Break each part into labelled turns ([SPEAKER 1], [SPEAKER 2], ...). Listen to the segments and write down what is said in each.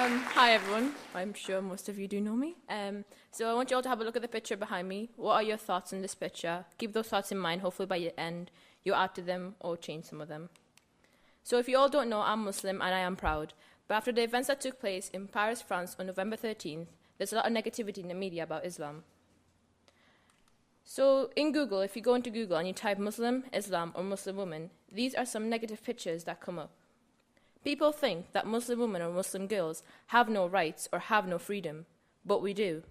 [SPEAKER 1] Hi everyone, I'm sure most of you do know me. So I want you all to have a look at the picture behind me. What are your thoughts on this picture? Keep those thoughts in mind, hopefully by the end you'll add to them or change some of them. So if you all don't know, I'm Muslim and I am proud. But after the events that took place in Paris, France on November 13th, there's a lot of negativity in the media about Islam. So in Google, if you go into Google and you type Muslim, Islam or Muslim woman, these are some negative pictures that come up. People think that Muslim women or Muslim girls have no rights or have no freedom, but we do.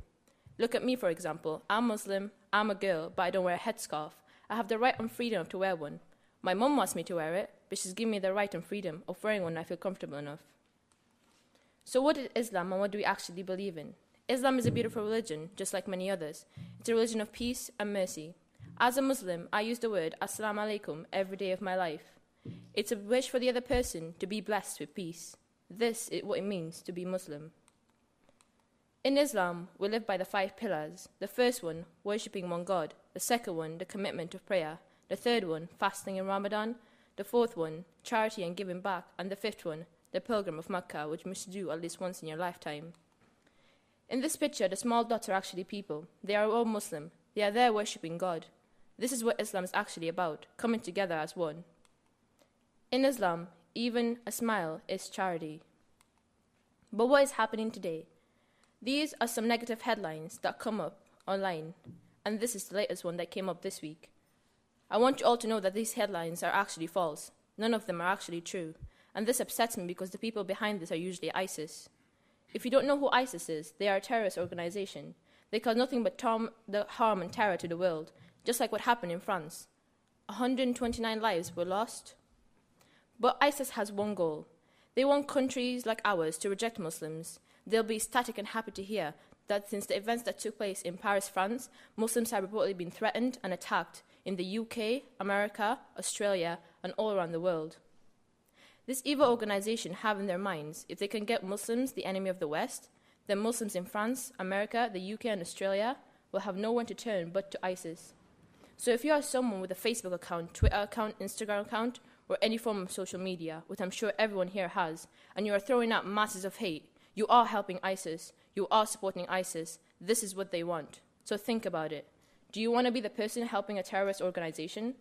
[SPEAKER 1] Look at me, for example. I'm Muslim, I'm a girl, but I don't wear a headscarf. I have the right and freedom to wear one. My mum wants me to wear it, but she's given me the right and freedom of wearing one when I feel comfortable enough. So what is Islam and what do we actually believe in? Islam is a beautiful religion, just like many others. It's a religion of peace and mercy. As a Muslim, I use the word Assalamu alaikum every day of my life. It's a wish for the other person to be blessed with peace. This is what it means to be Muslim. In Islam, we live by the 5 pillars. The first one, worshipping one God. The second one, the commitment of prayer. The third one, fasting in Ramadan. The fourth one, charity and giving back. And the fifth one, the pilgrim of Mecca, which you must do at least once in your lifetime. In this picture, the small dots are actually people. They are all Muslim. They are there worshipping God. This is what Islam is actually about, coming together as one. In Islam, even a smile is charity. But what is happening today? These are some negative headlines that come up online, and this is the latest one that came up this week. I want you all to know that these headlines are actually false. None of them are actually true, and this upsets me because the people behind this are usually ISIS. If you don't know who ISIS is, they are a terrorist organization. They cause nothing but harm and terror to the world, just like what happened in France. 129 lives were lost. But ISIS has one goal. They want countries like ours to reject Muslims. They'll be ecstatic and happy to hear that since the events that took place in Paris, France, Muslims have reportedly been threatened and attacked in the UK, America, Australia, and all around the world. This evil organization have in their minds, if they can get Muslims the enemy of the West, then Muslims in France, America, the UK, and Australia will have no one to turn but to ISIS. So if you are someone with a Facebook account, Twitter account, Instagram account, or any form of social media, which I'm sure everyone here has, and you are throwing out masses of hate, you are helping ISIS, you are supporting ISIS. This is what they want. So think about it. Do you want to be the person helping a terrorist organization?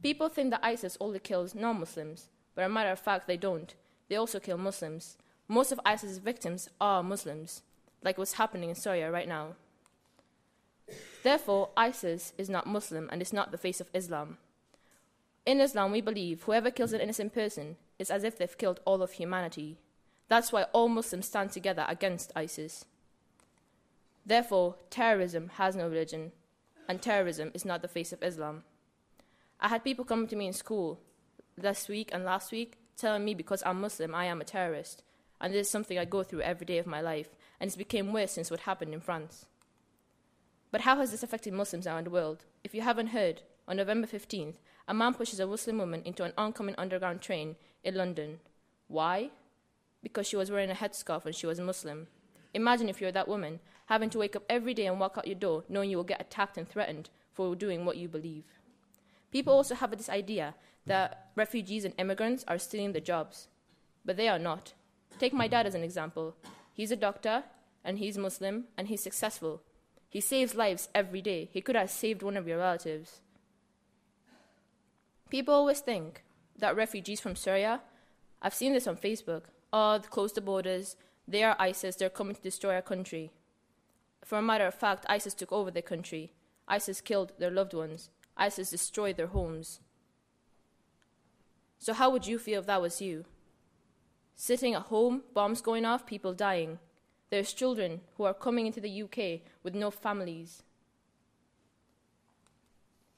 [SPEAKER 1] People think that ISIS only kills non-Muslims, but as a matter of fact, they don't. They also kill Muslims. Most of ISIS's victims are Muslims, like what's happening in Syria right now. Therefore, ISIS is not Muslim and is not the face of Islam. In Islam, we believe whoever kills an innocent person is as if they've killed all of humanity. That's why all Muslims stand together against ISIS. Therefore, terrorism has no religion, and terrorism is not the face of Islam. I had people come to me in school this week and last week telling me because I'm Muslim, I am a terrorist. And this is something I go through every day of my life, and it's become worse since what happened in France. But how has this affected Muslims around the world? If you haven't heard, on November 15th, a man pushes a Muslim woman into an oncoming underground train in London. Why? Because she was wearing a headscarf and she was Muslim. Imagine if you're that woman, having to wake up every day and walk out your door knowing you will get attacked and threatened for doing what you believe. People also have this idea that refugees and immigrants are stealing the jobs, but they are not. Take my dad as an example. He's a doctor, and he's Muslim, and he's successful. He saves lives every day. He could have saved one of your relatives. People always think that refugees from Syria, I've seen this on Facebook, close the borders, they are ISIS, they're coming to destroy our country. For a matter of fact, ISIS took over their country. ISIS killed their loved ones. ISIS destroyed their homes. So how would you feel if that was you? Sitting at home, bombs going off, people dying. There's children who are coming into the UK with no families.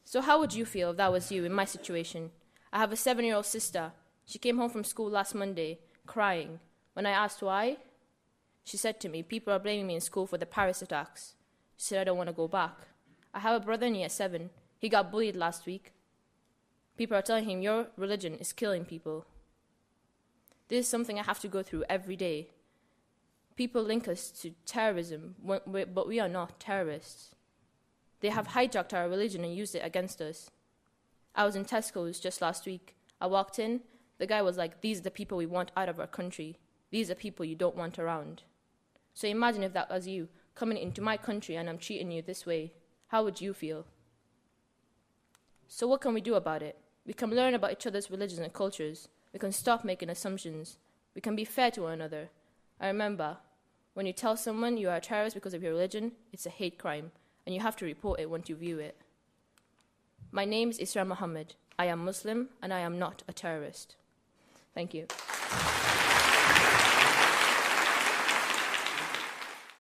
[SPEAKER 1] So how would you feel if that was you in my situation? I have a 7-year-old sister. She came home from school last Monday, crying. When I asked why, she said to me, people are blaming me in school for the Paris attacks. She said, I don't want to go back. I have a brother in year 7. He got bullied last week. People are telling him, your religion is killing people. This is something I have to go through every day. People link us to terrorism, but we are not terrorists. They have hijacked our religion and used it against us. I was in Tesco's just last week. I walked in. The guy was like, these are the people we want out of our country. These are people you don't want around. So imagine if that was you coming into my country and I'm treating you this way. How would you feel? So what can we do about it? We can learn about each other's religions and cultures. We can stop making assumptions. We can be fair to one another. And remember, when you tell someone you are a terrorist because of your religion, it's a hate crime, and you have to report it once you view it. My name is Isra Muhammad. I am Muslim, and I am not a terrorist. Thank you.